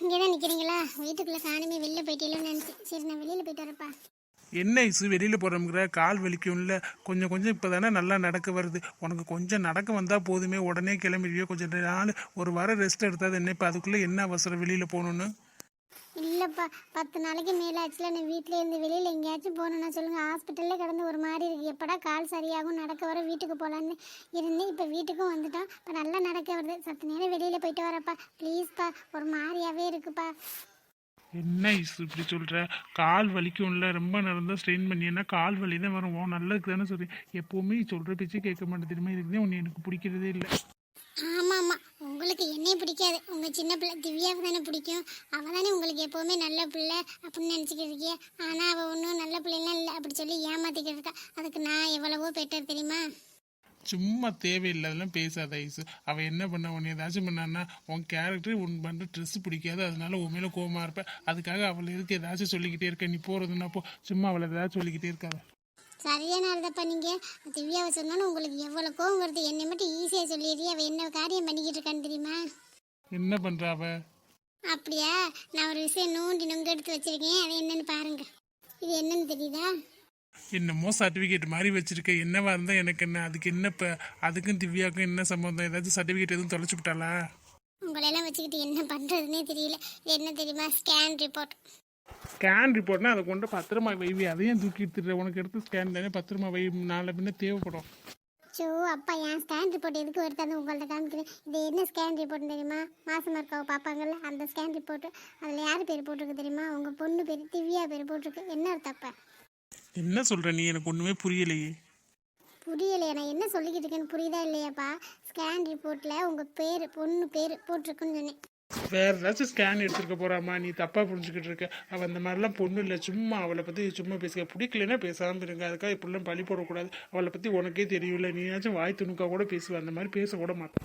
இங்கே தான் நிற்கிறீங்களா? வீட்டுக்குள்ளே காணுமே, வெளில போயிட்டீங்களோன்னு நினச்சி. சரி, நான் வெளியில் போயிட்டு வரப்பா. என்ன ஐசு வெளியில் போகிறோம்ங்கிற? கால் வலிக்கும்ல, கொஞ்சம் கொஞ்சம் இப்போ தானே நல்லா நடக்க வருது. உனக்கு கொஞ்சம் நடக்க வந்தால் போதுமே, உடனே கிளம்பிடுவியோ? கொஞ்சம் நாள் ஒரு வாரம் ரெஸ்ட் எடுத்தாது என்ன? இப்போ அதுக்குள்ளே என்ன அவசரம் வெளியில் போகணுன்னு? இல்லைப்பா, 10 நாளைக்கு மேலே ஆச்சுல. நான் வீட்டிலே இருந்து வெளியில் எங்கேயாச்சும் போகணுன்னா சொல்லுங்கள். ஹாஸ்பிட்டலில் கிடந்து ஒரு மாதிரி இருக்குது. எப்படா கால் சரியாகும், நடக்க வர வீட்டுக்கு போகலான்னு இருந்தேன். இப்போ வீட்டுக்கும் வந்துட்டோம். இப்போ நல்லா நடக்க வருது. சத்து நேரம் வெளியில் போயிட்டு வரப்பா ப்ளீஸ்ப்பா. ஒரு மாதிரியாகவே இருக்குப்பா. என்ன ஐசு இப்படி சொல்கிற? கால் வலிக்கும்ல, ரொம்ப நடந்தால் ஸ்ட்ரெயின் பண்ணினா கால் வலி தான் வரும். நல்லதுக்கு தானே சொல்கிறேன். எப்போவுமே சொல்கிற பேச்சு கேட்க மாட்டேன் தெரியுமா? இதுக்கு தான் உன்னை எனக்கு பிடிக்கிறதே இல்லை. ஆமாம் ஆமாம், உங்களுக்கு என்னையே பிடிக்காது. உங்கள் சின்ன பிள்ளை திவ்யாவுக்கு தானே பிடிக்கும். அவள் தானே உங்களுக்கு எப்போவுமே நல்ல பிள்ளை அப்படின்னு நினச்சிக்கிட்டு இருக்கிய. ஆனால் அவள் ஒன்றும் நல்ல பிள்ளைலாம் இல்லை அப்படி சொல்லி ஏமாற்றிக்கிட்டு இருக்கா. அதுக்கு நான் எவ்வளவோ பெட்டர் தெரியுமா? சும்மா தேவையில்லாதெல்லாம் பேசாத ஐசு. அவள் என்ன பண்ண, உன்னை ஏதாச்சும் பண்ணான்னா உன் கேரக்டர் உன் பண்ணுற ட்ரெஸ்ஸு பிடிக்காது, அதனால உன் மேலே கோவமாக இருப்பேன். அதுக்காக அவளை எதுக்கு ஏதாச்சும் சொல்லிக்கிட்டே இருக்க? நீ போகிறதுன்னா போ, சும்மா அவளை ஏதாச்சும் சொல்லிக்கிட்டே இருக்காத. சரியான ஆள்தப்பா நீங்கள். திவ்யாவை சொன்னாலும் உங்களுக்கு எவ்வளோ கோவம் வருது. என்னை மட்டும் ஈஸியாக சொல்லிடுறீ. அவள் என்ன காரியம் பண்ணிக்கிட்டு இருக்கான்னு தெரியுமா? என்ன பண்ணுறா அவ? அப்படியா? நான் ஒரு விஷயம் நோண்டி நொங்க எடுத்து வச்சிருக்கேன். அது என்னன்னு பாருங்க. இது என்னன்னு தெரியுதா? என்னமோ சர்டிஃபிகேட் மாதிரி வச்சிருக்க. என்னவா இருந்தால் எனக்கு என்ன? அதுக்கு என்ன இப்போ? அதுக்கும் திவ்யாவுக்கும் என்ன சம்மந்தம்? ஏதாச்சும் சர்டிஃபிகேட் எதுவும் தொலைச்சி விட்டாளா? உங்களெல்லாம் வச்சுக்கிட்டு என்ன பண்ணுறதுனே தெரியல. இது என்ன தெரியுமா? Scan report. ஸ்கேன் ரிப்போர்ட்னா அதை கொண்டு பத்திரமா வைவி. அதையும் தூக்கி எடுத்துடுற. உனக்கு எடுத்து ஸ்கேன் தானே, பத்திரமா வை. நாளை பின்ன தேவைப்படும். ஸோ அப்பா, என் ஸ்கேன் ரிப்போர்ட் எதுக்கு எடுத்தாந்து உங்கள்கிட்ட காமிக்கிறேன். இது என்ன ஸ்கேன் ரிப்போர்ட்னு தெரியுமா? மாசமாக இருக்காவோ பார்ப்பாங்கல்ல, அந்த ஸ்கேன் ரிப்போர்ட்டு. அதில் யார் பேர் போட்டிருக்கு தெரியுமா? உங்கள் பொண்ணு பேர் திவ்யா பேர் போட்டிருக்கு. என்ன அர்த்தப்பா? என்ன சொல்கிற நீ? எனக்கு ஒன்றுமே புரியலையே. புரியலையா? நான் என்ன சொல்லிக்கிட்டு இருக்கேன்னு புரியுதா இல்லையாப்பா? ஸ்கேன் ரிப்போர்ட்டில் உங்கள் பேர், பொண்ணு பேர் போட்டிருக்குன்னு சொன்னேன். வேற ஏதாச்சும் ஸ்கேன் எடுத்துருக்க போறாமா? நீ தப்பா புரிஞ்சுக்கிட்டு இருக்க. அவள் அந்த மாதிரிலாம் பொண்ணு இல்லை. சும்மா அவளை பற்றி சும்மா பேசுக. பிடிக்கலன்னா பேசாமல் இருங்க. அதுக்காக இப்படிலாம் பழி போடக்கூடாது. அவளை பற்றி உனக்கே தெரியல. நீயாச்சும் வாய் துணுக்கா கூட பேசுவேன். அந்த மாதிரி பேசக்கூட மாட்டேன்.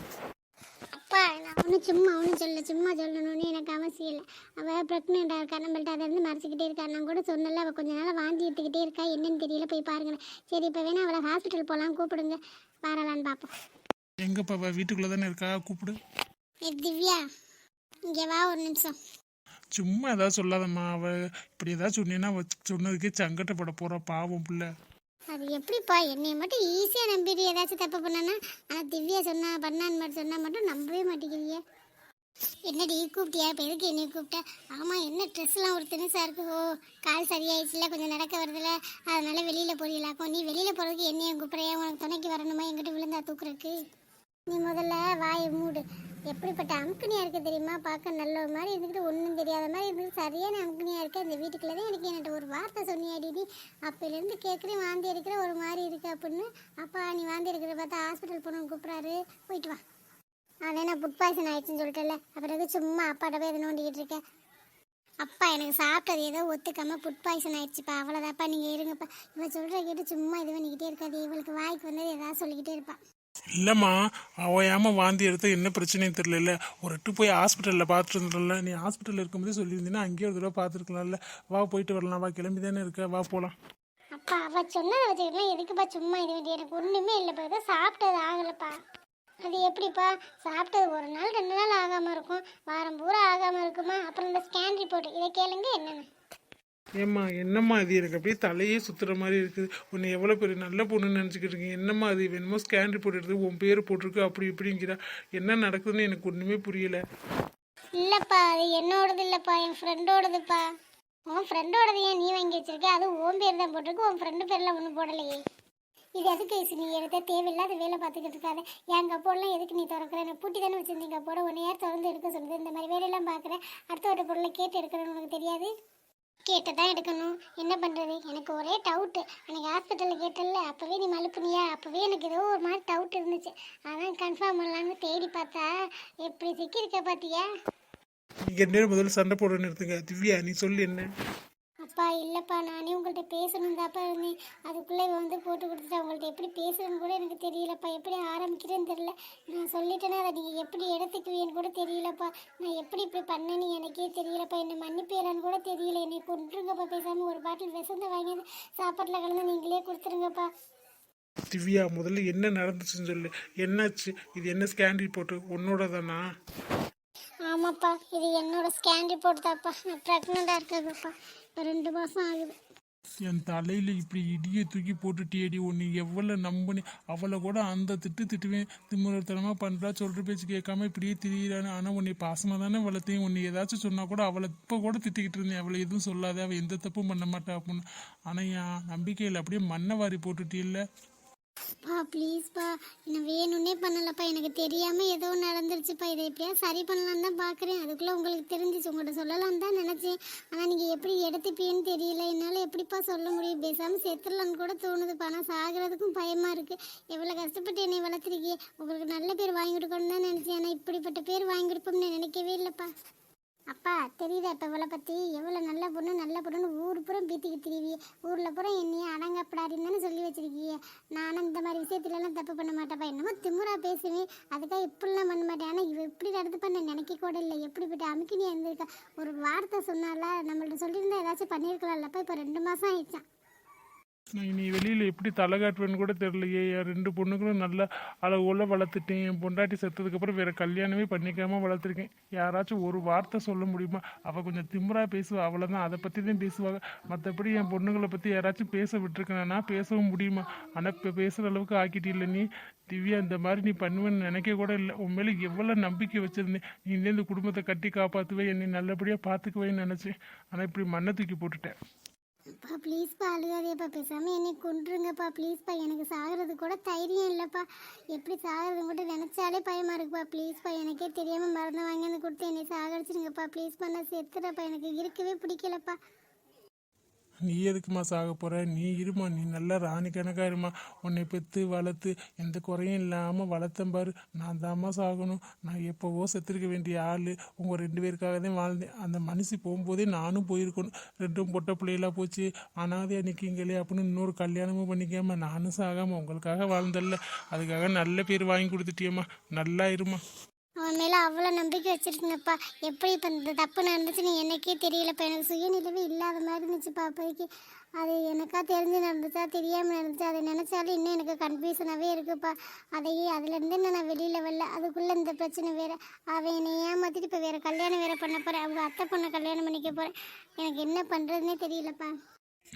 அப்பா, நான் ஒன்றும் சும்மா ஒன்றும் சொல்ல. சும்மா சொல்லணும்னு எனக்கு அவசியம் இல்லை. அவள் ப்ரெக்னெண்ட்டாக இருக்கா. நம்மள்ட்ட அதை வந்து மறைச்சிக்கிட்டே இருக்கா. நான் கூட சொன்னல, அவள் கொஞ்ச நாளாக வாந்தி எடுத்துக்கிட்டே இருக்கா. என்னன்னு தெரியல, போய் பாருங்களேன். சரி, இப்போ வேணா அவளை ஹாஸ்பிட்டல் போகலாம், கூப்பிடுங்க. வரலான்னு பார்ப்போம். எங்கப்பா? வீட்டுக்குள்ளே தானே இருக்கா, கூப்பிடு. திவ்யா, இங்கே வா ஒரு நிமிஷம். சும்மா ஏதாவது சொல்லாதம்மா. அவள் இப்படி ஏதாவது சொன்னீங்கன்னா சொன்னதுக்கே சங்கட்டப்பட போகிறா, பாவம் பிள்ளை. அது எப்படிப்பா? என்னை மட்டும் ஈஸியாக நம்பிட்டு ஏதாச்சும் தப்பு பண்ணனா? ஆனால் திவ்யா சொன்னா பண்ணான்னு மட்டும் சொன்னால் மட்டும் நம்பவே மாட்டேங்கிறீங்க. என்னடி கூப்பிட்டியா? இப்போ எதுக்கு என்னை கூப்பிட்ட? ஆமாம், என்ன ட்ரெஸ்லாம் ஒரு தினசாக இருக்கு. ஓ, கால் சரியாயிடுச்சுல, கொஞ்சம் நடக்க வருதுல, அதனால வெளியில் போறீங்களாக்கும். நீ வெளியில் போகிறதுக்கு என்னைய கூப்பிட்றியா? உனக்கு துணைக்கு வரணுமா எங்கிட்ட விழுந்தா தூக்குறதுக்கு? நீ முதல்ல வாயை மூடு. எப்படிப்பட்ட அமுக்கனியாக இருக்க தெரியுமா? பார்க்க நல்ல ஒரு மாதிரி இருந்துக்கிட்டு ஒன்றும் தெரியாத மாதிரி இருந்துட்டு சரியான அமுக்கனியாக இருக்க. இந்த வீட்டுக்குள்ளே தான் எனக்கு என்கிட்ட ஒரு வார்த்தை சொன்னியாடி. நீ அப்போலேருந்து கேட்குறேன், வாந்தி எடுக்கிற ஒரு மாதிரி இருக்கு அப்படின்னு. அப்பா, நீ வாந்தி எடுக்கிற பார்த்தா ஹாஸ்பிட்டல் போகணும்னு கூப்பிட்றாரு. போயிட்டு வா. அதே நான் ஃபுட் பாய்சன் ஆயிடுச்சுன்னு சொல்லிட்டேன்ல, அப்புறம் சும்மா அப்பாட்ட போய் எதை நோண்டிக்கிட்டு இருக்கேன். அப்பா, எனக்கு சாப்பிட்டது ஏதோ ஒத்துக்காமல் ஃபுட் பாய்சன் ஆயிடுச்சுப்பா. அவ்வளோதாப்பா, நீங்கள் இருங்கப்பா. இவன் சொல்கிற கேட்டு சும்மா இது பண்ணிக்கிட்டே இருக்காது. இவளுக்கு வாய்க்கு வந்தது ஏதாவது சொல்லிக்கிட்டே இருப்பாள். இல்லைம்மா, அவயாமல் வாந்தி எடுத்தால் என்ன பிரச்சனையும் தெரியல. ஒரு எட்டு போய் ஹாஸ்பிட்டலில் பார்த்துட்டு இருந்தோம்ல. நீ ஹாஸ்பிட்டலில் இருக்கும்போதே சொல்லியிருந்தீங்கன்னா அங்கேயே ஒரு தடவை பார்த்துருக்கலாம்ல. வா, போயிட்டு வரலாம். வா, கிளம்பி தானே இருக்க, வா போகலாம். அப்பா, அவள் சொன்னதை வச்சுக்கலாம். எதுக்குப்பா சும்மா இது வேண்டிய? எனக்கு ஒன்றுமே இல்லைப்பா. ஏதோ சாப்பிட்டது ஆகலைப்பா. அது எப்படிப்பா? சாப்பிட்டது ஒரு நாள் 2 நாள் ஆகாமல் இருக்கும், வாரம் பூரா ஆகாமல் இருக்குமா? அப்புறம் இந்த ஸ்கேன் ரிப்போர்ட் இதை கேளுங்க என்னென்னு. ஏம்மா, என்னம்மா இது? எனக்கு அப்படியே தலையே சுற்றுற மாதிரி இருக்குது. உன்னை எவ்வளோ பெரிய நல்ல பொண்ணுன்னு நினச்சிக்கிட்டு இருக்கீங்க. என்னம்மா அது? வேணுமோ ஸ்கேன் ரிப்போர்ட் எடுத்து உன் பேர் போட்டிருக்கு அப்படி இப்படிங்கிறா. என்ன நடக்குதுன்னு எனக்கு ஒன்றுமே புரியலை. இல்லைப்பா, அது என்னோடது இல்லைப்பா, என் ஃப்ரெண்டோடதுப்பா. உன் ஃப்ரெண்டோடது ஏன் நீ வாங்கி வச்சிருக்க? அது உன் பேர் தான் போட்டிருக்கு, உன் ஃப்ரெண்டு பேர்லாம் ஒன்றும் போடலையே. இது எதுக்கு நீ எடுத்த? தேவையில்லாத வேலை பார்த்துக்கிட்டு இருக்காது. என் கப்போடலாம் எதுக்கு நீ திறக்கிற? நான் பூட்டி தானே வச்சுருந்தீங்க கப்போட. ஒன்று யார் திறந்து எடுக்க சொல்லுது? இந்த மாதிரி வேலையெல்லாம் பார்க்குறேன். அடுத்த பொருளை கேட்டு எடுக்கணும்னு உனக்கு தெரியாது? கேட்டு தான் எடுக்கணும். என்ன பண்ணுறது? எனக்கு ஒரே டவுட்டு. எனக்கு ஹாஸ்பிட்டலில் கேட்டல, அப்போவே நீ மழுப்புனியா? அப்போவே எனக்கு ஏதோ ஒரு மாதிரி டவுட் இருந்துச்சு. அதான் கன்ஃபார்ம் பண்ணலான்னு தேடி பார்த்தா எப்படி சிக்கியிருக்க பார்த்தியா? நீங்கள் நேரம் முதல்ல சண்டை போட நிறுத்துங்க. திவ்யா, நீ சொல்லு என்ன? அப்பா, இல்லைப்பா, நானே உங்கள்கிட்ட பேசணும் தாப்பா இருந்தேன். அதுக்குள்ளே வந்து போட்டு கொடுத்துட்டா. உங்கள்கிட்ட எப்படி பேசுறதுன்னு கூட எனக்கு தெரியலப்பா. எப்படி ஆரம்பிக்கிறேன்னு தெரியல. நான் சொல்லிட்டேன்னா அதை நீங்கள் எப்படி எடுத்துக்குவீன்னு கூட தெரியலப்பா. நான் எப்படி இப்படி பண்ணேன்னு எனக்கே தெரியலப்பா. என்னை மன்னிப்பேரான்னு கூட தெரியல. என்னை கொண்டுருங்கப்பா. பேசாமல் ஒரு பாட்டில் விசந்த வாங்கி சாப்பாட்டில் கலந்து நீங்களே கொடுத்துருங்கப்பா. திவ்யா, முதல்ல என்ன நடந்துச்சுன்னு சொல்லு. என்னாச்சு? இது என்ன ஸ்கேன் ரிப்போர்ட்டு? உன்னோட தானா? ஆமாம் ஆமாப்பா, இது என்னோட ஸ்கேன் ரிப்போர்ட் தான்ப்பா. நான் ப்ரெக்னெண்ட்டாக இருக்கேன்ப்பா. இப்போ 2 மாதம் ஆகுது. என் தலையில் இப்படி இடியை தூக்கி போட்டுட்டியடி. உன்னை எவ்வளோ நம்பினி, அவளை கூட அந்த திட்டுவேன். திமுறத்தனமாக பண்ணுறா, சொல்கிற பேச்சு கேட்காம இப்படியே திரியிறான்னு. ஆனால் உன்னை பாசமாக தானே வளர்த்தேன். உன்னை ஏதாச்சும் சொன்னால் கூட அவளை இப்போ கூட திட்டிக்கிட்டு இருந்தேன். அவளை எதுவும் சொல்லாத, அவள் எந்த தப்பும் பண்ண மாட்டா அப்படின்னு. ஆனால் என் நம்பிக்கையில் அப்படியே மண்ணை வாரி போட்டுட்டில்ல. பா ப்ளீஸ்ப்பா, நான் வேணும்னே பண்ணலப்பா. எனக்கு தெரியாமல் ஏதோ நடந்துருச்சுப்பா. இதை எப்படியா சரி பண்ணலான்னு தான் பார்க்குறேன். அதுக்குள்ளே உங்களுக்கு தெரிஞ்சிச்சு, உங்கள்கிட்ட சொல்லலான்னு தான் நினச்சேன். ஆனால் நீங்கள் எப்படி எடுத்துப்பீன்னு தெரியல. என்னால் எப்படிப்பா சொல்ல முடியும்? பேசாமல் செத்துடலான்னு கூட தோணுதுப்பா. ஆனால் சாகிறதுக்கும் பயமாக இருக்குது. எவ்வளோ கஷ்டப்பட்டு என்னை வளர்த்துருக்கீங்க. உங்களுக்கு நல்ல பேர் வாங்கி கொடுக்கணும்னு தான் நினச்சேன். ஆனால் இப்படிப்பட்ட பேர் வாங்கி கொடுப்போம்னு நினைக்கவே இல்லைப்பா. அப்பா தெரியுதா இப்போ இவளை பற்றி? எவ்வளோ நல்ல பொண்ணுன்னு ஊர் புறம் பீத்திக்கிட்டு திரிவியே. ஊரில் புறம் என்னையே அடங்கப்படாதுன்னு தானே சொல்லி வச்சிருக்கீங்க. நானும் இந்த மாதிரி விஷயத்துலலாம் தப்பு பண்ண மாட்டேப்பா. என்னமோ திமுறா பேசுவேன், அதுக்காக இப்படிலாம் பண்ண மாட்டேன். ஆனால் இவ இப்படி நடந்து பண்ண நினைக்க கூட இல்லை. எப்படிப்பட்ட அமுக்கினியாக இருந்திருக்கா. ஒரு வார்த்தை சொன்னால நம்மள்ட்ட சொல்லியிருந்தா ஏதாச்சும் பண்ணியிருக்கலாம்லப்பா. இப்போ 2 மாதம் ஆயிடுச்சான். நான் நீ வெளியில் எப்படி தலை காட்டுவேன்னு கூட தெரியலையே. என் 2 பொண்ணுங்களும் நல்ல அழகுள்ள வளர்த்துட்டேன். என் பொண்டாட்டி செத்ததுக்கப்புறம் வேறு கல்யாணமே பண்ணிக்காமல் வளர்த்துருக்கேன். யாராச்சும் ஒரு வார்த்தை சொல்ல முடியுமா? அவள் கொஞ்சம் திமுறா பேசுவா, அவ்வளோதான். அதை பற்றி தான் பேசுவாங்க. மற்றபடி என் பொண்ணுங்களை பற்றி யாராச்சும் பேச விட்டுருக்கேன்னா பேசவும் முடியுமா? ஆனால் இப்போ பேசுகிற அளவுக்கு ஆக்கிட்டு இல்லை நீ. திவ்யா, இந்த மாதிரி நீ பண்ணுவேன்னு நினைக்க கூட இல்லை. உன் மேலே எவ்வளோ நம்பிக்கை வச்சுருந்தேன். நீ இந்த குடும்பத்தை கட்டி காப்பாற்றுவேன், என்னை நல்லபடியாக பார்த்துக்குவேன்னு நினச்சேன். ஆனால் இப்படி மண்ணை தூக்கி போட்டுட்டேன். அப்பா ப்ளீஸ்ப்பா, அழுகாதேப்பா. பேசாமல் என்னை கொன்றுங்கப்பா ப்ளீஸ்ப்பா. எனக்கு சாகிறது கூட தைரியம் இல்லைப்பா. எப்படி சாகிறது கூட நினச்சாலே பயமாக இருக்குப்பா. ப்ளீஸ்ப்பா, எனக்கே தெரியாமல் மருந்து வாங்கி வந்து கொடுத்து என்னை சாகடிச்சிருங்கப்பா. ப்ளீஸ்ப்பா, நான் செத்துறப்பா. எனக்கு இருக்கவே பிடிக்கலப்பா. நீ எதுக்குமா சாக போகிற? நீ இருமா, நீ நல்லா ராணி கணக்காக இருமா. உன்னை பெற்று வளர்த்து எந்த குறையும் இல்லாமல் வளர்த்தேன் பாரு. நான் தாம்மா சாகணும். நான் எப்போவோ செத்துருக்க வேண்டிய ஆள். உங்கள் 2 பேருக்காக தான் வாழ்ந்தேன். அந்த மனுஷி போகும்போதே நானும் போயிருக்கணும். 2ம் பொட்டை பிள்ளைகளாக போச்சு, அனாதையாக நிற்கிங்களே அப்படின்னு இன்னொரு கல்யாணமும் பண்ணிக்காம நானும் சாகாமல் உங்களுக்காக வாழ்ந்தல்ல. அதுக்காக நல்ல பேர் வாங்கி கொடுத்துட்டியம்மா. நல்லா இருமா. அவன் மேலே அவ்வளோ நம்பிக்கை வச்சுருக்குங்கப்பா. எப்படி இப்போ இந்த தப்பு நடந்துச்சுன்னு எனக்கே தெரியலப்பா. எனக்கு சுயநிலவே இல்லாத மாதிரி இருந்துச்சுப்பா அப்போதைக்கு. அது எனக்கா தெரிஞ்சு நடந்துச்சா தெரியாமல் நடந்துச்சு, அதை நினச்சாலும் இன்னும் எனக்கு கன்ஃபியூஷனாகவே இருக்குப்பா. அதுலேருந்து நான் வெளியில் வரல. அதுக்குள்ளே இந்த பிரச்சனை வேறு. அவன் என்னை ஏமாற்றிட்டு இப்போ வேறு கல்யாணம் வேறு பண்ண போகிறேன். அவங்க அத்தை பொண்ணை கல்யாணம் பண்ணிக்க போகிறேன். எனக்கு என்ன பண்ணுறதுனே தெரியலப்பா.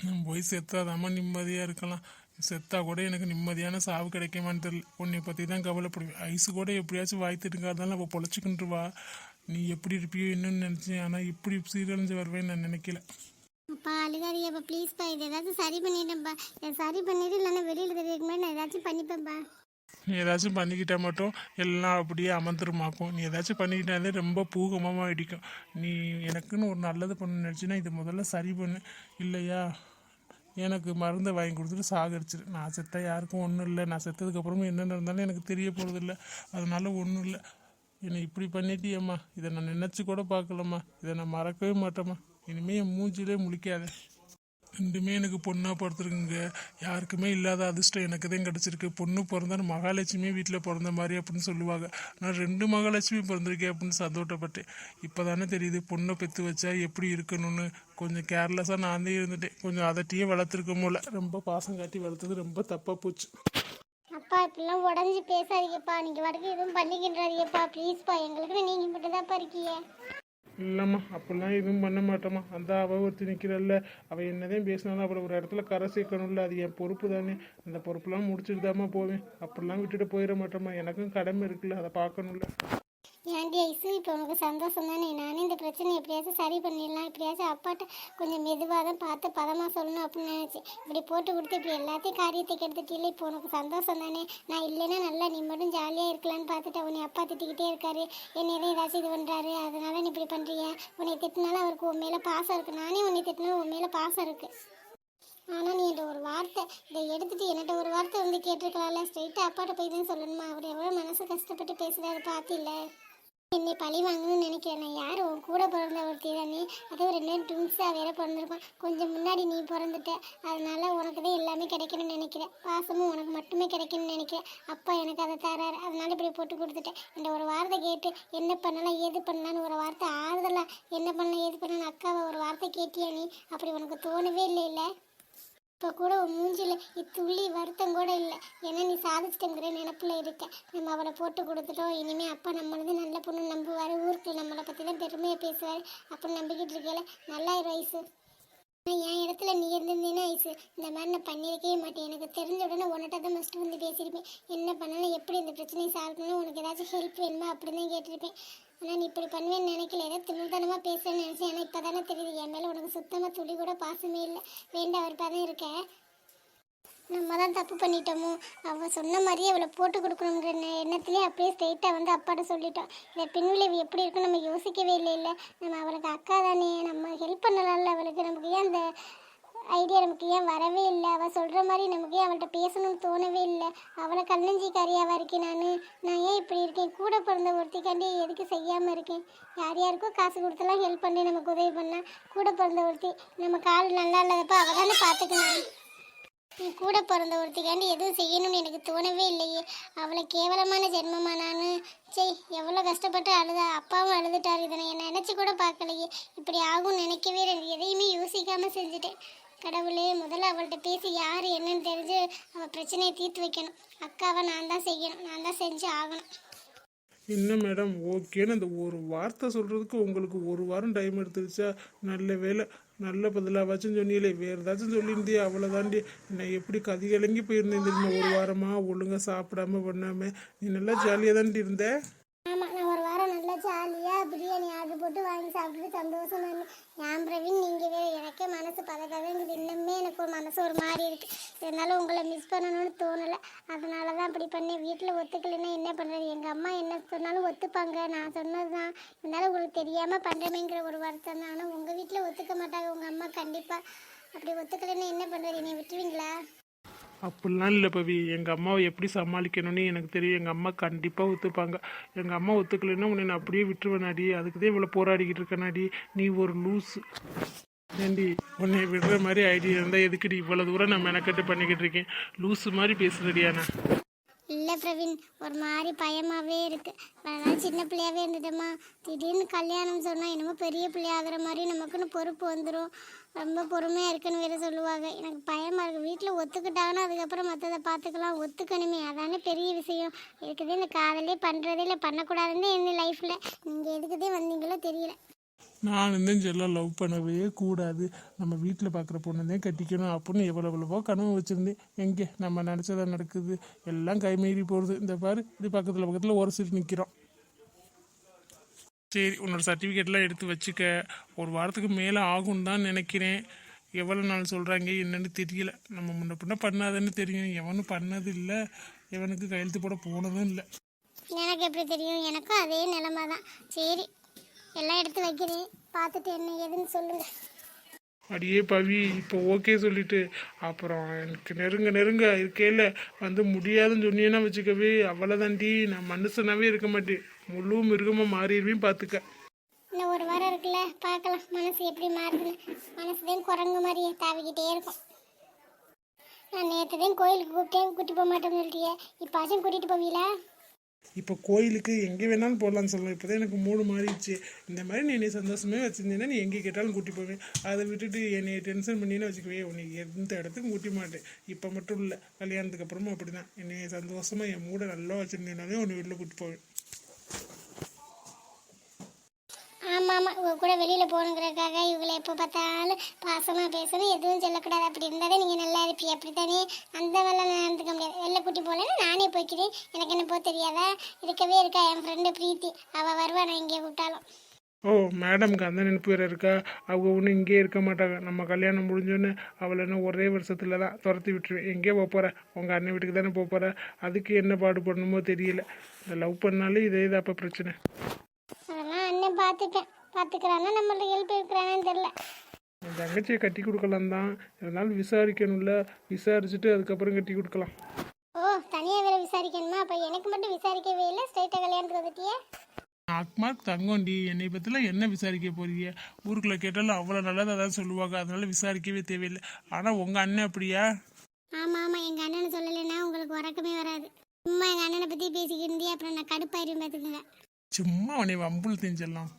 நான் போய் செத்தாதாம்மா நிம்மதியாக இருக்கலாம். செத்தா கூட எனக்கு நிம்மதியான சாவு கிடைக்குமான்னு தெரியல. உன்னை பற்றி தான் கவலைப்படுவேன். ஐஸு கூட எப்படியாச்சும் வாய்த்துட்டுங்க, அதனால அவள் பொழைச்சிக்கின்றுவா. நீ எப்படி இருப்பியோ என்னன்னு நினச்சேன். ஆனால் இப்படி சீரழிஞ்சு வருவேன்னு நான் நினைக்கல. அப்பா அழுகாதீங்கப்பா ப்ளீஸ்ப்பா. இது ஏதாச்சும் சரி பண்ணிட்டேன்ப்பா. இதை சரி பண்ணிட்டு இல்லைன்னா வெளியில் தெரியறதுக்கு முன்னாடி நான் ஏதாச்சும் பண்ணிப்பேன்ப்பா. நீ ஏதாச்சும் பண்ணிக்கிட்டா மட்டும் எல்லாம் அப்படியே அமர்ந்துருமாக்கும். நீ ஏதாச்சும் பண்ணிக்கிட்டாலே ரொம்ப பூகமாக இடிக்கும். நீ எனக்குன்னு ஒரு நல்லது பண்ண நினச்சின்னா இது முதல்ல சரி பண்ணு. இல்லையா எனக்கு மருந்தை வாங்கி கொடுத்துட்டு சாகடிச்சிரு. நான் செத்தா யாருக்கும் ஒன்றும் இல்லை. நான் செத்ததுக்கப்புறமும் என்ன நடந்தாலும் எனக்கு தெரிய போகிறதில்ல. அதனால ஒன்றும் இல்லை. என்னை இப்படி பண்ணிட்டியம்மா. இதை நான் நினச்சி கூட பார்க்கலம்மா. இதை நான் மறக்கவே மாட்டேம்மா. இனிமேல் என் மூஞ்சிலே முழிக்காத. 2மே எனக்கு பொண்ணாக பிறந்திருக்குங்க. யாருக்குமே இல்லாத அதிர்ஷ்டம் எனக்கு தான் கிடச்சிருக்கு. பொண்ணு பிறந்தாலும் மகாலட்சுமி வீட்டில் பிறந்த மாதிரி அப்படின்னு சொல்லுவாங்க. நான் 2 மகாலட்சுமி பிறந்திருக்கேன் அப்படின்னு சந்தோஷப்பட்டேன். இப்போ தானே தெரியுது பொண்ணை பெற்று வச்சா எப்படி இருக்கணும்னு. கொஞ்சம் கேர்லெஸ்ஸாக நான் தான் இருந்துட்டேன். கொஞ்சம் அதட்டியே வளர்த்துருக்கோம் போல. ரொம்ப பாசம் காட்டி வளர்த்தது ரொம்ப தப்பாக போச்சு. அப்பா இப்படிலாம் உடஞ்சி பேசாதீங்கப்பா. நீங்கள் வடக்கு எதுவும் பண்ணிக்கின்றாதீங்கப்பா ப்ளீஸ்ப்பா. எங்களுக்கு நீங்கள் மட்டும் தான்ப்பா இருக்கீங்க. இல்லைம்மா, அப்படிலாம் எதுவும் பண்ண மாட்டோம்மா. அந்த அவள் ஒருத்தி நிற்கிறல்ல, அவள் என்னதான் பேசினாலும் அவளை ஒரு இடத்துல கரை சேர்க்கணும்ல. அது என் பொறுப்பு தானே. அந்த பொறுப்புலாம் முடிச்சுட்டு தாம்மா போவேன். அப்படிலாம் விட்டுட்டு போயிட மாட்டோம்மா. எனக்கும் கடமை இருக்குல்ல, அதை பார்க்கணும்ல. ஏன்டி ஐசு, இப்போ உனக்கு சந்தோஷம் தானே? நானே இந்த பிரச்சனை எப்படியாச்சும் சரி பண்ணிடலாம், எப்படியாச்சும் அப்பாட்ட கொஞ்சம் மெதுவாக தான் பார்த்து பதமாக சொல்லணும் அப்படின்னு நினச்சேன். இப்படி போட்டு கொடுத்து இப்படி எல்லாத்தையும் காரியத்தை கெடுத்துட்டில்ல. இப்போ உனக்கு சந்தோஷம் தானே? நான் இல்லைன்னா நல்லா நீ மட்டும் ஜாலியாக இருக்கலான்னு பார்த்துட்டு உன்னை அப்பா திட்டிக்கிட்டே இருக்காரு. என்னையே ஏதாச்சும் இது பண்ணுறாரு, அதனால நீ இப்படி பண்ணுறீங்க. உன்னை திட்டினாலும் அவருக்கு உன் மேலே பாசம் இருக்குது. நானே உன்னை திட்டினாலும் உன் மேலே பாசம் இருக்குது. ஆனால் நீ என்கிட்ட ஒரு வார்த்தை இதை எடுத்துகிட்டு என்கிட்ட ஒரு வார்த்தை வந்து கேட்டிருக்கலாம்ல. ஸ்ட்ரெயிட்டாக அப்பாட்ட போய் தான் சொல்லணுமா? அவர் எவ்வளோ மனசு கஷ்டப்பட்டு பேசுகிறாரு பார்த்தில்ல. என்னை பழி வாங்கணும்னு நினைக்கிறேன். நான் யார்? உன் கூட பிறந்த ஒருத்தி தானே. அதுவும் 2 ட்வின்ஸாக வேற பிறந்திருப்பான். கொஞ்சம் முன்னாடி நீ பிறந்துட்ட. அதனால உனக்கு தான் எல்லாமே கிடைக்கணும்னு நினைக்கிறேன். பாசமும் உனக்கு மட்டுமே கிடைக்கணும்னு நினைக்கிறேன். அப்பா எனக்கு அதை தராரு, அதனால இப்படி போட்டு கொடுத்துட்டேன். இந்த ஒரு வார்த்தை கேட்டு என்ன பண்ணலாம் ஏது பண்ணலான்னு ஒரு வார்த்தை ஆறுதலாம். என்ன பண்ணலாம் ஏது பண்ணலான்னு அக்காவை ஒரு வார்த்தை கேட்டியா நீ? அப்படி உனக்கு தோணவே இல்லை. இப்போ கூட உன் மூஞ்சில இத்துள்ளி வருத்தம் கூட இல்லை. ஏன்னா நீ சாதிச்சிட்டங்கிற நினப்பில் இருக்க. நம்ம அவளை போட்டு கொடுத்துட்டோம், இனிமேல் அப்பா நம்மளது நல்ல பொண்ணு நம்புவார், ஊருக்கு நம்மளை பற்றி தான் பெருமையாக பேசுவார் அப்படின்னு நம்பிக்கிட்டு இருக்கல. நல்லாயிரும் ஐசு. என் இடத்துல நீ இருந்திருந்தீன்னா ஐசு இந்த மாதிரி நான் பண்ணியிருக்கவே மாட்டேன். எனக்கு தெரிஞ்ச உடனே உன்கிட்ட தான் ஃபஸ்ட்டு வந்து பேசியிருப்பேன். என்ன பண்ணாலும் எப்படி இந்த பிரச்சனையை சால்வ் பண்ணணும், உனக்கு ஏதாச்சும் ஹெல்ப் வேணுமா அப்படின்னு தான் கேட்டிருப்பேன். ஆனால் நீ இப்படி பண்ணுவேன்னு நினைக்கல. ஏதோ திமிழ்த்தனமாக பேசுறேன்னு நினச்சேன். ஆனால் இப்போ தானே தெரியுது என் மேலே உனக்கு சுத்தமாக துளி கூட பாசமே இல்லை. வேண்டாம் அவர் தான் இருக்க. நம்ம தான் தப்பு பண்ணிட்டோமோ, அவள் சொன்ன மாதிரியே அவளை போட்டு கொடுக்கணுங்கிற எண்ணத்துலேயே அப்படியே ஸ்ட்ரெயிட்டாக வந்து அப்பாட்ட சொல்லிட்டோம். இதை பின்விளைவு எப்படி இருக்குன்னு நம்ம யோசிக்கவே இல்லை. நம்ம அவளுக்கு அக்கா தானே, நம்ம ஹெல்ப் பண்ணலாம்ல அவளுக்கு. நமக்கு ஏன் அந்த ஐடியா நமக்கு ஏன் வரவே இல்லை? அவள் சொல்கிற மாதிரி நமக்கு ஏன் அவள்கிட்ட பேசணும்னு தோணவே இல்லை? அவளை கல்லஞ்சிக்காரியாவாக இருக்கேன் நான் ஏன் இப்படி இருக்கேன்? கூட பிறந்த ஒருத்திக்காண்டி எதுக்கு செய்யாமல் இருக்கேன்? யாருக்கோ காசு கொடுத்தெல்லாம் ஹெல்ப் பண்ணி நமக்கு உதவி பண்ணால், கூட பிறந்த ஒருத்தி நம்ம கால் நல்லா இல்லாதப்போ அவள் தானே பார்த்துக்கணும். நீ கூட பிறந்த ஒருத்திக்காண்டி எதுவும் செய்யணும்னு எனக்கு தோணவே இல்லையே. அவளை கேவலமான ஜென்மமா நான். சரி, எவ்வளோ கஷ்டப்பட்டு அழுதா, அப்பாவும் அழுதுட்டாரு. இதை நான் நினச்சி கூட பார்க்கலையே. இப்படி ஆகும்னு நினைக்கவே எதையுமே யோசிக்காமல் செஞ்சுட்டேன். கடவுளே, முதல்ல அவள்கிட்ட பேசி யார் என்னன்னு தெரிஞ்சு அவள் பிரச்சனையை தீர்த்து வைக்கணும். அக்காவை நான் தான் செய்யணும், நான் தான் செஞ்சு ஆகணும். என்ன மேடம், ஓகேன்னு அந்த ஒரு வார்த்தை சொல்கிறதுக்கு உங்களுக்கு ஒரு வாரம் டைம் எடுத்துருச்சா? நல்ல வேலை, நல்ல பதிலாவாச்சும் சொன்னீங்களே. வேறு ஏதாச்சும் சொல்லியிருந்தே அவ்வளோதாண்டி. நான் எப்படி கதி கலங்கி போயிருந்தேன் தெரியுமா? ஒரு வாரமாக ஒழுங்காக சாப்பிடாம பண்ணாமல் நீ நல்லா ஜாலியாக தாண்டி இருந்த. ஆமாம், நான் ஒரு வாரம் நல்லா ஜாலியாக பிரியாணி ஆர்டர் போட்டு வாங்கி சாப்பிட்டுட்டு சந்தோஷமா இருந்தேன். ஏன் பிரவீன், நீங்கள் வேறு எனக்கே மனசு பதட்டதுங்குது. இன்னுமே எனக்கு ஒரு மனசு ஒரு மாதிரி இருக்குது. இருந்தாலும் உங்களை மிஸ் பண்ணணும்னு தோணலை. அதனால தான் அப்படி பண்ணேன். வீட்டில் ஒத்துக்கலைன்னா என்ன பண்ணுறது? எங்கள் அம்மா என்ன சொன்னாலும் ஒத்துப்பாங்க, நான் சொன்னது தான். இருந்தாலும் உங்களுக்கு தெரியாமல் பண்ணுறமேங்கிற ஒரு வருத்தம் தான். ஆனால் உங்கள் வீட்டில் ஒத்துக்க மாட்டாங்க உங்கள் அம்மா. கண்டிப்பாக அப்படி ஒத்துக்கலைன்னா என்ன பண்ணுறது? என்னை விட்டுருவீங்களா? அப்படிலாம் இல்லை பவி, எங்கள் அம்மாவை எப்படி சமாளிக்கணும்னு எனக்கு தெரியும். எங்கள் அம்மா கண்டிப்பாக ஒத்துப்பாங்க. எங்கள் அம்மா ஒத்துக்கலைன்னா உன்னை நான் அப்படியே விட்டுருவேனாடி. அதுக்கு தான் இவ்வளோ போராடிக்கிட்டு இருக்கேனாடி. நீ ஒரு லூஸு ஏண்டி, உன்னை விடுற மாதிரி ஐடியா இருந்தால் எதுக்குடி இவ்வளோ தூரம் நான் மெனக்கட்டு பண்ணிக்கிட்டு இருக்கேன்? லூஸு மாதிரி பேசுறடியாண்ணா. இல்லை பிரவீன், ஒரு மாதிரி பயமாகவே இருக்குது. அதனால் சின்ன பிள்ளையாகவே இருந்துட்டோமா, திடீர்னு கல்யாணம் சொன்னால் என்னமோ பெரிய பிள்ளையாகிற மாதிரி நமக்குன்னு பொறுப்பு வந்துடும். ரொம்ப பொறுமையாக இருக்குன்னு வேறு சொல்லுவாங்க. எனக்கு பயமாக இருக்குது. வீட்டில் ஒத்துக்கிட்டாங்கன்னா அதுக்கப்புறம் மற்றதை பார்த்துக்கலாம். ஒத்துக்கணுமே, அதானே பெரிய விஷயம். இருக்குதே இந்த காதலே பண்ணுறதே இல்லை, பண்ணக்கூடாதுன்னு என்ன லைஃப்பில். நீங்கள் எதுக்குதே வந்தீங்களோ தெரியல. நான் இந்த செல்லம் லவ் பண்ணவே கூடாது, நம்ம வீட்டில் பார்க்குற பொண்ணு தான் கட்டிக்கணும் அப்படின்னு எவ்வளவோ கனவு வச்சுருந்தேன். எங்கே நம்ம நினச்சதான் நடக்குது, எல்லாம் கைமீறி போகிறது. இந்த பாரு, இது பக்கத்தில் ஒரு சீட் நிற்கிறோம். சரி, உன்னோட சர்டிஃபிகேட்லாம் எடுத்து வச்சுக்க. ஒரு வாரத்துக்கு மேலே ஆகும்னு தான் நினைக்கிறேன். எவ்வளோ நாள் சொல்கிறாங்க என்னன்னு தெரியல. நம்ம முன்ன பின்ன பண்ணாதுன்னு தெரியும். எவனும் பண்ணது இல்லை, எவனுக்கு கையெழுத்து போட போனதும் இல்லை. எனக்கு எப்படி தெரியும்? எனக்கும் அதே நிலைமை தான். சரி, எல்லாம் எடுத்து வைக்கிறேன், பார்த்துட்டு என்ன ஏதுன்னு சொல்லுங்கள். அடியே பவி, இப்போ ஓகே சொல்லிட்டு அப்புறம் எனக்கு நெருங்க இருக்கையில் வந்து முடியாதுன்னு சொன்னீங்கன்னா வச்சுக்கவே அவ்வளோதாண்டி. நான் மனுஷனாவே இருக்க மாட்டேன், முழு மிருகமாக மாறிடுவேன் பார்த்துக்க. இன்னும் ஒரு வாரம் இருக்குல்ல, பார்க்கலாம் மனசு எப்படி மாறுதுன்னு. மனசுதான் குரங்கு மாதிரியே தாவிக்கிட்டே இருக்கும். நான் நேற்று தான் கோயிலுக்கு கூப்பிட்டேன், கூட்டி போக மாட்டேன்னு சொல்லிட்டியே. இப்போச்சும் கூட்டிகிட்டு போவீங்களா? இப்போ கோயிலுக்கு எங்கே வேணாலும் போடலான்னு சொல்லலாம். இப்போ தான் எனக்கு மூடு மாறிடுச்சு. இந்த மாதிரி நீ என்னை சந்தோஷமே வச்சுருந்தீங்கன்னா நீ எங்கே கேட்டாலும் கூட்டி போவேன். அதை விட்டுட்டு என்னை டென்ஷன் பண்ணின்னு வச்சுக்கவே, உனக்கு எந்த இடத்துக்கும் கூட்டி மாட்டேன். இப்போ மட்டும் இல்லை, கல்யாணத்துக்கு அப்புறமா அப்படி தான். என்னை சந்தோஷமாக என் மூடை நல்லா வச்சுருந்தீங்கனாலே உன்னை வீட்டில் கூட்டி போவேன். ஆமாம், உங்கள் கூட வெளியில் போகணுங்கிறதுக்காக இவங்களை எப்போ பார்த்தாலும் பாசமாக பேசணும், எதுவும் சொல்லக்கூடாது. அப்படி இருந்தாலே நீங்கள் நல்லா இருப்பீங்க. அப்படித்தானே? அந்த வேலை நடந்துக்க முடியாது. வெளில கூட்டி போகலன்னா நானே போய்க்கிறேன். எனக்கு என்ன போக தெரியாதா? இருக்கவே இருக்கா என் ஃப்ரெண்டு பிரீத்தி, அவள் வருவா நான் இங்கே கூப்பிட்டாலும். ஓ, மேடம்க்கு அந்த நினைப்பு வேறு இருக்கா? அவங்க ஒன்றும் இங்கே இருக்க மாட்டாங்க. நம்ம கல்யாணம் முடிஞ்சோன்னு அவளை இன்னும் ஒரே வருஷத்துல தான் துரத்தி விட்டுருவேன். எங்கே போக போகிறேன்? உங்கள் அண்ணன் வீட்டுக்கு தானே போக போகிறேன். அதுக்கு என்ன பாடுபடணுமோ தெரியல. இந்த லவ் பண்ணாலே இதே தான் அப்போ பிரச்சனை. அதெல்லாம் அண்ணன் பார்த்துக்கிறான்னா நம்மள்ட்ட ஹெல்ப் இருக்கிறானான்னு தெரில. என் தங்கச்சியை கட்டி கொடுக்கலாம் தான், இருந்தாலும் விசாரிக்கணும்ல. விசாரிச்சுட்டு அதுக்கப்புறம் கட்டி கொடுக்கலாம். ஓ, தனியாக வேறு விசாரிக்கணுமா? அப்போ எனக்கு மட்டும் விசாரிக்கவே இல்லை, ஸ்ட்ரைட்டாக கல்யாணத்துக்கு வந்துட்டியே. ஆக்மார்க் தங்கோண்டி, என்னை பற்றிலாம் என்ன விசாரிக்க போறீங்க? ஊருக்குள்ளே கேட்டாலும் அவ்வளோ நல்லதாக தான் சொல்லுவாங்க. அதனால விசாரிக்கவே தேவையில்லை. ஆனால் உங்கள் அண்ணன் அப்படியா? ஆமாம், எங்கள் அண்ணனை சொல்லலைன்னா உங்களுக்கு உறக்கமே வராது. சும்மா எங்கள் அண்ணனை பற்றி பேசிக்கிட்டு இருந்தே அப்புறம் நான் கடுப்பாயிரும் பார்த்துக்குங்க. சும்மா அவனை வம்புள் தெரிஞ்சிடலாம்.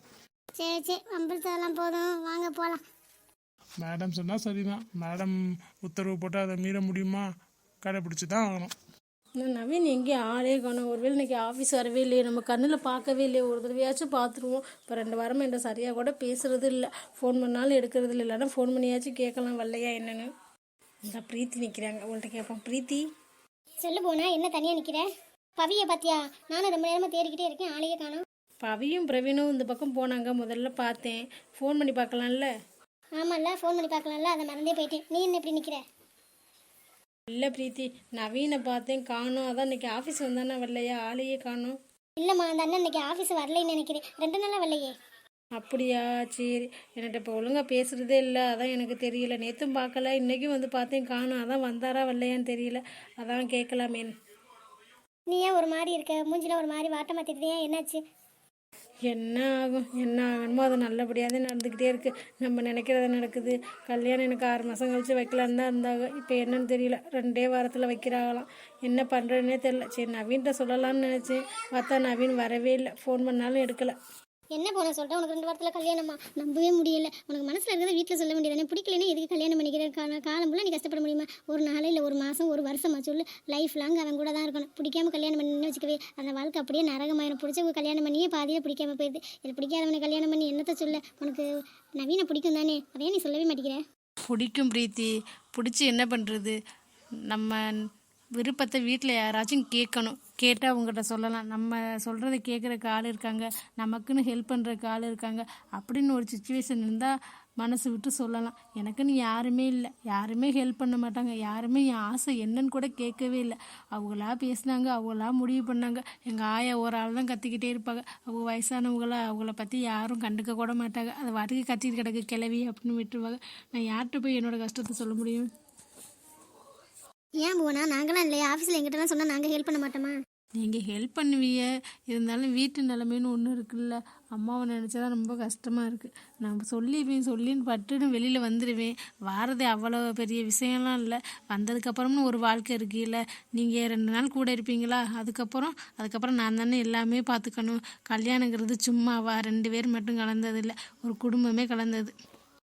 சரி, வம்பிழுத்ததெல்லாம் போதும், வாங்க போகலாம். மேடம் சொன்னால் சரிதான். மேடம் உத்தரவு போட்டு அதை மீற முடியுமா? கடைப்பிடிச்சி தான் ஆகணும். நான் நவீன் எங்கேயும் ஆளே காணோம். ஒருவேளை இன்னைக்கு ஆஃபீஸ் வரவே இல்லையே, நம்ம கண்ணில் பார்க்கவே இல்லையே. ஒரு தடவையாச்சும் பார்த்துருவோம். இப்போ 2 வாரமாக என்கிட்ட சரியாக கூட பேசுறது இல்லை. ஃபோன் பண்ணாலும் எடுக்கிறது இல்லை. இல்லைன்னா ஃபோன் பண்ணியாச்சும் கேட்கலாம் வரலையா என்னன்னு. இந்த பிரீத்தி நிற்கிறாங்க, அவங்கள்ட்ட கேட்போம். பிரீத்தி, சொல்லு போனா என்ன தனியாக நிற்கிற? பவியை பார்த்தியா? நானும் ரொம்ப நேரமாக தேடிக்கிட்டே இருக்கேன், ஆளையே காணோம். பவியும் பிரவீனும் இந்த பக்கம் போனாங்க. முதல்ல பார்த்தேன், ஃபோன் பண்ணி பார்க்கலாம்ல. ஆமாம்ல, ஃபோன் பண்ணி பார்க்கலாம்ல, அதை மறந்தே போயிட்டேன். நீ என்ன இப்படி நிற்கிற? இல்லை பிரீத்தி, நவீனை பார்த்தேன் காணோம். அதான் இன்னைக்கு ஆஃபீஸ் வந்தானே வரலையா, ஆளையே காணோம். இல்லைம்மா, அந்த அண்ணன் இன்னைக்கு ஆஃபீஸ் வரலைன்னு நினைக்கிறேன். 2 நாளாக வரலையே. அப்படியா, சரி. என்கிட்ட இப்போ ஒழுங்காக பேசுகிறதே இல்லை, அதான் எனக்கு தெரியல. நேற்றும் பார்க்கல, இன்றைக்கும் வந்து பார்த்தேன் காணோம். அதான் வந்தாரா வரலையான்னு தெரியல, அதான் கேட்கலாமேன்னு. நீ ஏன் ஒரு மாதிரி இருக்க? மூஞ்சில ஒரு மாதிரி வாட்ட மாற்றிட்டு என்னாச்சு? என்ன ஆகும், என்ன ஆகணுமோ அது நல்லபடியாகவே நடந்துக்கிட்டே இருக்குது. நம்ம நினைக்கிறத நடக்குது. கல்யாணம் எனக்கு 6 மாதம் கழிச்சு வைக்கலான்னு தான் இருந்தாங்க. இப்போ என்னன்னு தெரியல, 2 வாரத்தில் வைக்கிறாங்களாம். என்ன பண்ணுறதுனே தெரியல. சரி நவீன்கிட்ட சொல்லலாம்னு நினச்சேன். பார்த்தா நவீன் வரவே இல்லை, ஃபோன் பண்ணாலும் எடுக்கலை. என்ன போன சொல்கிறேன், உனக்கு 2 வாரத்தில் கல்யாணமா? நம்பவே முடியல. உனக்கு மனசில் இருக்கிறத வீட்டில் சொல்ல வேண்டியதானே? பிடிக்கலன்னா எதுக்கு கல்யாணம் பண்ணிக்கிற? காலம் ஃபுல்லாக நீ கஷ்டப்பட முடியுமா? ஒரு நாள் இல்லை, ஒரு மாதம், ஒரு வருஷமா சொல்லு. லைஃப் லாங் அவன் கூட தான் இருக்கணும். பிடிக்காம கல்யாணம் பண்ணி வச்சுக்கவே அந்த வாழ்க்கை அப்படியே நரகமாயிரும். பிடிச்சவங்க கல்யாணம் பண்ணியே பாதியில் பிடிக்காம போயிடுது. இது பிடிக்காதவனை கல்யாணம் பண்ணி என்னத்த சொல்ல? உனக்கு நவீனை பிடிக்கும் தானே, அதையே நீ சொல்லவே மாட்டேங்கிற? பிடிக்கும் பிரீத்தி, பிடிச்சி என்ன பண்ணுறது? நம்ம விருப்பத்தை வீட்டில் யாராச்சும் கேட்கணும். கேட்டால் அவங்ககிட்ட சொல்லலாம். நம்ம சொல்கிறத கேட்குறக்கு ஆள் இருக்காங்க, நமக்குன்னு ஹெல்ப் பண்ணுறக்கு ஆள் இருக்காங்க. அப்படின்னு ஒரு சுச்சுவேஷன் இருந்தால் மனசு விட்டு சொல்லலாம். எனக்குன்னு யாருமே இல்லை, யாருமே ஹெல்ப் பண்ண மாட்டாங்க. யாருமே என் ஆசை என்னன்னு கூட கேட்கவே இல்லை. அவங்களா பேசினாங்க, அவங்களா முடிவு பண்ணாங்க. எங்கள் ஆயா ஒரு ஆள் தான் கத்திக்கிட்டே இருப்பாங்க. அவங்க வயசானவங்கள, அவங்கள பற்றி யாரும் கண்டுக்க கூட மாட்டாங்க. அதை வாட்டுக்கு கத்திட்டு கிடக்கு கிளவி அப்படின்னு விட்டுருவாங்க. நான் யார்கிட்ட போய் என்னோடய கஷ்டத்தை சொல்ல முடியும்? ஏன் போனா? நாங்களாம் இல்லையா ஆஃபீஸில்? எங்கிட்டலாம் சொன்னால் நாங்கள் ஹெல்ப் பண்ண மாட்டோமா? நீங்கள் ஹெல்ப் பண்ணுவீங்க, இருந்தாலும் வீட்டு நிலைமைன்னு ஒன்று இருக்குல்ல. அம்மாவை நினச்சா தான் ரொம்ப கஷ்டமாக இருக்குது. நான் சொல்லின்னு பட்டுன்னு வெளியில் வந்துடுவேன். வாரது அவ்வளோ பெரிய விஷயம்லாம் இல்லை. வந்ததுக்கப்புறம்னு ஒரு வாழ்க்கை இருக்குல்ல. நீங்கள் 2 நாள் கூட இருப்பீங்களா? அதுக்கப்புறம் நான் தானே எல்லாமே பார்த்துக்கணும். கல்யாணங்கிறது சும்மாவா? 2 பேர் மட்டும் கலந்தது இல்லை, ஒரு குடும்பமே கலந்தது.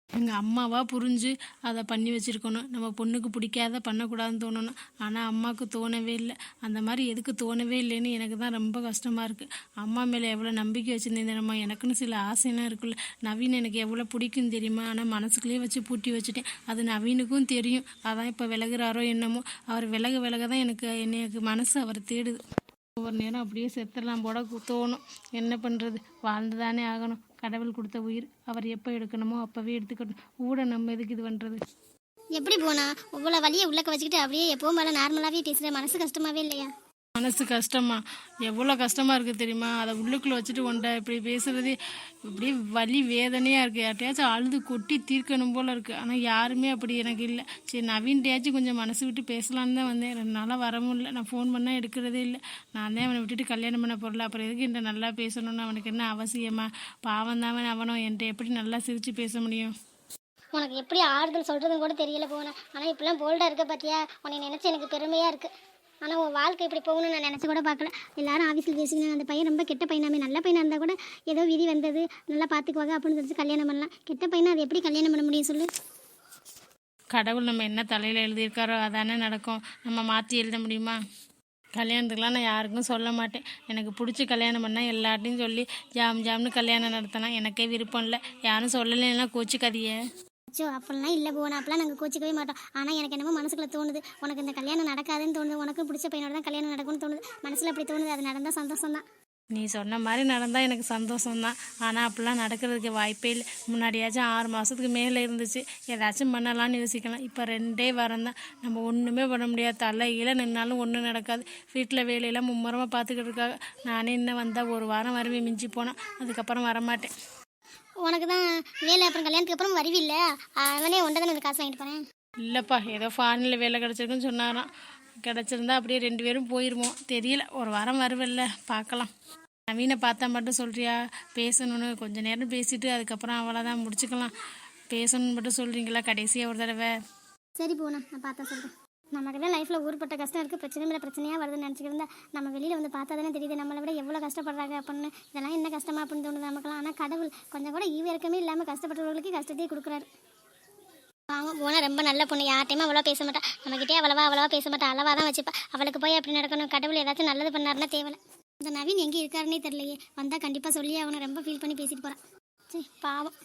எங்கள் அம்மாவா புரிஞ்சு அதை பண்ணி வச்சுருக்கணும். நம்ம பொண்ணுக்கு பிடிக்காத பண்ணக்கூடாதுன்னு தோணணும். ஆனால் அம்மாவுக்கு தோணவே இல்லை. அந்த மாதிரி எதுக்கு தோணவே இல்லைன்னு எனக்கு தான் ரொம்ப கஷ்டமாக இருக்குது. அம்மா மேலே எவ்வளோ நம்பிக்கை வச்சுருந்தேன் தெரியுமா? எனக்குன்னு சில ஆசைலாம் இருக்குல்ல. நவீன் எனக்கு எவ்வளோ பிடிக்கும் தெரியுமா? ஆனால் மனசுக்குள்ளேயே வச்சு பூட்டி வச்சுட்டேன். அது நவீனுக்கும் தெரியும். அதான் இப்போ விலகுறாரோ என்னமோ. அவர் விலக தான் எனக்கு மனசு அவர் தேடுது. ஒவ்வொரு நேரம் அப்படியே செத்தலாம் போட தோணும். என்ன பண்ணுறது, வாழ்ந்து தானே ஆகணும். கடவுள் கொடுத்த உயிர், அவர் எப்போ எடுக்கணுமோ அப்போவே எடுத்துக்கணும். கூட நம்ம எதுக்கு இது பண்ணுறது? எப்படி போனா? இவ்வளோ வழியை உள்ளக்க வச்சுக்கிட்டு அப்படியே எப்பவும் போல நார்மலாகவே பேசுகிற. மனசு கஷ்டமாவே இல்லையா? மனசு கஷ்டமா? எவ்வளோ கஷ்டமாக இருக்குது தெரியுமா? அதை உள்ளுக்குள்ளே வச்சுட்டு ஒன்றை இப்படி பேசுகிறது இப்படியே வலி வேதனையாக இருக்குது. யார்ட்டையாச்சும் அழுது கொட்டி தீர்க்கணும் போல் இருக்குது. ஆனால் யாருமே அப்படி எனக்கு இல்லை. சரி நவீன்ட்டையாச்சும் கொஞ்சம் மனசு விட்டு பேசலான்னு தான் வந்தேன். 2 நாளாக வர முடியல. நான் ஃபோன் பண்ணால் எடுக்கிறதே இல்லை. நான் தான் அவனை விட்டுட்டு கல்யாணம் பண்ண போகிறல. அப்புறம் எதுக்கு என்கிட்ட நல்லா பேசணும்னு அவனுக்கு என்ன அவசியமா? பாவம் தான் அவனும் என்கிட்ட எப்படி நல்லா சிரித்து பேச முடியும்? உனக்கு எப்படி ஆறுதல் சொல்கிறதுன்னு கூட தெரியல போனா. ஆனால் இப்பெல்லாம் போல்டாக இருக்க பார்த்தியா? உன்னை நினச்சி எனக்கு பெருமையாக இருக்குது. ஆனால் உன் வாழ்க்கை இப்படி போகணும்னு நான் நினச்சி கூட பார்க்கல. எல்லாரும் ஆஃபீஸில் பேசிங்க, அந்த பையன் ரொம்ப கெட்ட பையனாமே. நல்ல பையனாக இருந்தால் கூட ஏதோ விதி வந்தது, நல்லா பார்த்துக்குவாங்க அப்படின்னு சொல்லிட்டு கல்யாணம் பண்ணலாம். கெட்ட பையனை அது எப்படி கல்யாணம் பண்ண முடியும் சொல்லு? கடவுள் நம்ம என்ன தலையில் எழுதியிருக்காரோ அதானே நடக்கும். நம்ம மாற்றி எழுத முடியுமா? கல்யாணத்துக்கெலாம் நான் யாருக்கும் சொல்ல மாட்டேன். எனக்கு பிடிச்சி கல்யாணம் பண்ணால் எல்லார்ட்டையும் சொல்லி ஜாம்னு கல்யாணம் நடத்தலாம். எனக்கே விருப்பம் இல்லை. யாரும் சொல்லலைன்னா கோச்சிக்காதீங்க. அச்சோ, அப்படிலாம் இல்லை போனா. அப்பெல்லாம் நாங்கள் கோச்சிக்கவே மாட்டோம். ஆனால் எனக்கு என்னமோ மனசுக்குள்ள தோணுது, உனக்கு இந்த கல்யாணம் நடக்காதுன்னு தோணுது. உனக்கு பிடிச்ச பையனோட தான் கல்யாணம் நடக்கும்னு தோணுது. மனசில் அப்படி தோணுது. அது நடந்தால் சந்தோஷம் தான். நீ சொன்ன மாதிரி நடந்தால் எனக்கு சந்தோஷம்தான். ஆனால் அப்படிலாம் நடக்கிறதுக்கு வாய்ப்பே இல்லை. முன்னாடியாச்சும் 6 மாதத்துக்கு மேலே இருந்துச்சு, ஏதாச்சும் பண்ணலான்னு யோசிக்கலாம். இப்போ 2 வாரம் தான். நம்ம ஒன்றுமே பண்ண முடியாது. தலையில் நின்னாலும் ஒன்றும் நடக்காது. வீட்டில் வேலையெல்லாம் மும்முரமாக பார்த்துக்கிட்டு இருக்காங்க. நானே இன்னும் வந்தால் 1 வாரம் வருவேன், மிஞ்சி போனால். அதுக்கப்புறம் வரமாட்டேன். உனக்கு தான் வேலை, அப்புறம் கல்யாணத்துக்கு அப்புறம் வருவில்ல, அவனே ஒன்றை தானே காசு வாங்கிட்டு போகிறேன். இல்லைப்பா, ஏதோ ஃபாரினில் வேலை கிடச்சிருக்குன்னு சொன்னாராம். கிடச்சிருந்தா அப்படியே 2 பேரும் போயிருவோம். தெரியல, 1 வாரம் வருவல்ல, பார்க்கலாம். நவீனை பார்த்தா மட்டும் சொல்கிறியா? பேசணுன்னு கொஞ்சம் நேரம் பேசிட்டு அதுக்கப்புறம் அவ்வளோதான், முடிச்சுக்கலாம். பேசணுன்னு மட்டும் சொல்கிறீங்களா கடைசியாக ஒரு தடவை? சரி போனா, நான் பார்த்தா சொல்கிறேன். நமக்கு தான் லைஃப்பில் ஊர்பட்ட கஷ்டம் இருக்குது. பிரச்சனை மேலே பிரச்சனையாக வருதுன்னு நினச்சிக்கிருந்தா நம்ம வெளியில் வந்து பார்த்தா தானே தெரியுது நம்மளை விட எவ்வளோ கஷ்டப்படுறாங்க அப்படின்னு. இதெல்லாம் என்ன கஷ்டமா அப்படின்னு தோணுது நமக்குலாம். ஆனால் கடவுள் கொஞ்சம் கூட ஈவு இறக்கமே இல்லாமல் கஷ்டப்பட்டவர்களுக்கு கஷ்டத்தையே கொடுக்குறாரு. பாவம் போனால் ரொம்ப நல்ல பொண்ணு, யார்ட்டையுமே அவ்வளோவா பேச மாட்டா, நம்மகிட்டே அவ்வளவா பேச மாட்டா, அளவாக தான் வச்சுப்பா. அவளுக்கு போய் அப்படி நடக்கணும், கடவுள் ஏதாச்சும் நல்லது பண்ணாருன்னா தேவலை. இந்த நவீன் எங்கே இருக்காருன்னே தெரியலையே, வந்தால் கண்டிப்பாக சொல்லி அவனை ரொம்ப ஃபீல் பண்ணி பேசிட்டு போகிறான். சரி பாவம்.